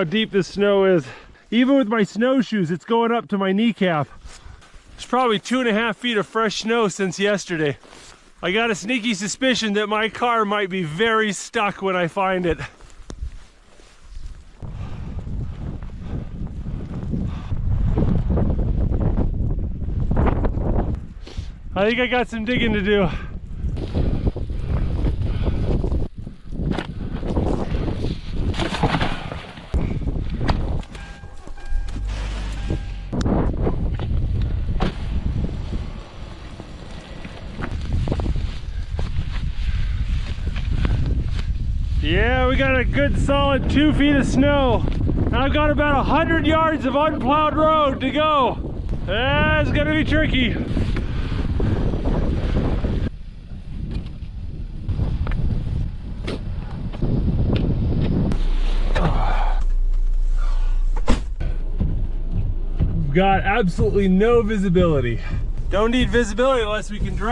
How deep this snow is. Even with my snowshoes, it's going up to my kneecap. There's probably 2.5 feet of fresh snow since yesterday. I got a sneaky suspicion that my car might be very stuck when I find it. I think I got some digging to do. Yeah, we got a good solid 2 feet of snow. And I've got about 100 yards of unplowed road to go. That's gonna be tricky. We've got absolutely no visibility. Don't need visibility unless we can drive.